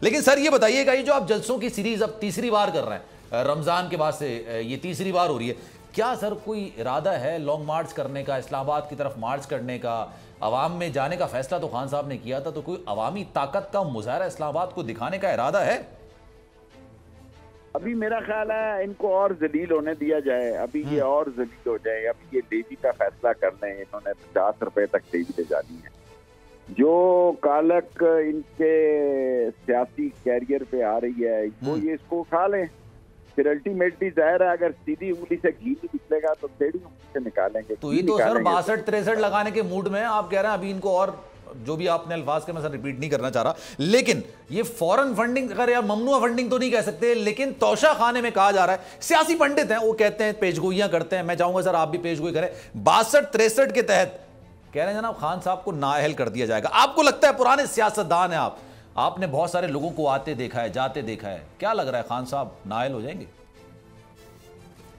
लेकिन सर ये बताइएगा, ये जो आप जलसों की सीरीज अब तीसरी बार कर रहे हैं, रमजान के बाद से ये तीसरी बार हो रही है, क्या सर कोई इरादा है लॉन्ग मार्च करने का, इस्लामाबाद की तरफ मार्च करने का, अवाम में जाने का फैसला तो खान साहब ने किया था, तो कोई अवामी ताकत का मुजाहरा इस्लामाबाद को दिखाने का इरादा है? अभी मेरा ख्याल है इनको और जलील होने दिया जाए, अभी ये और जलील हो जाए। अभी ये डेवी का फैसला कर लें, इन्होंने 50 रुपए तक डेवी ले जानी है। जो कालक इनके सियासी कैरियर पे आ रही है वो ये इसको उठा लें, फिर अल्टीमेटली जाहिर है अगर सीधी उंगली से घी नहीं निकलेगा तो टेढ़ी उंगली से निकालेंगे। तो ये तो सर 62-63 लगाने के मूड में है, आप कह रहे हैं अभी इनको, और जो भी आपने अल्फाज के मैं सर रिपीट नहीं करना चाह रहा, लेकिन ये फॉरेन फंडिंग, अगर यार ममनुआ फंडिंग तो नहीं कह सकते, लेकिन तौशा खाने में कहा जा रहा है, सियासी पंडित हैं वो कहते हैं, पेशगोइयां करते हैं, मैं चाहूंगा सर आप भी पेशगोई करें, 62-63 के तहत कह रहे हैं जनाब खान साहब को नाअहल कर दिया जाएगा। आपको लगता है, पुराने सियासतदान हैं आपने बहुत सारे लोगों को आते देखा है, जाते देखा है, क्या लग रहा है खान साहब नाअहल हो जाएंगे?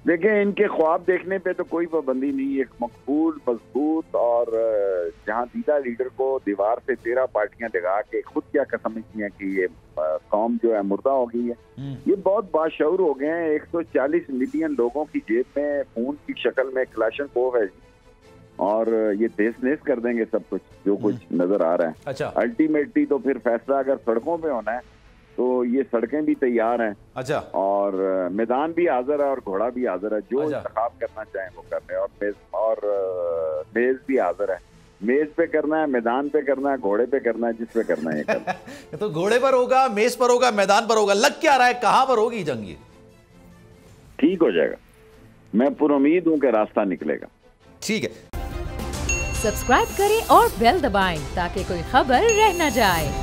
देखिए, इनके ख्वाब देखने पे तो कोई पाबंदी नहीं। एक मकबूल, मजबूत और जहां दीदा लीडर को दीवार पे 13 पार्टियां लगा के खुद क्या कसम की है कि ये कौम जो है मुर्दा हो गई है। ये बहुत बाशऊर हो गए हैं। 140 मिलियन लोगों की जेब में खून की शक्ल में क्लाशनकोव है और ये देश नेस कर देंगे सब कुछ जो कुछ नजर आ रहा है। अच्छा। अल्टीमेटली तो फिर फैसला अगर सड़कों पे होना है तो ये सड़कें भी तैयार हैं। अच्छा। और मैदान भी हाजिर है और घोड़ा भी हाजिर है, जो इंतखाब करना चाहें वो कर रहे हैं। और मेज भी हाजिर है, मेज पे करना है, मैदान पे करना है, घोड़े पे करना है, जिस पे करना है ये करना। तो घोड़े पर होगा, मेज पर होगा, मैदान पर होगा, लग क्या रहा है कहां पर होगी जंग? ये ठीक हो जाएगा, मैं पुरुम्मीद हूं कि रास्ता निकलेगा। ठीक है, सब्सक्राइब करें और बेल दबाएं ताकि कोई खबर रह न जाए।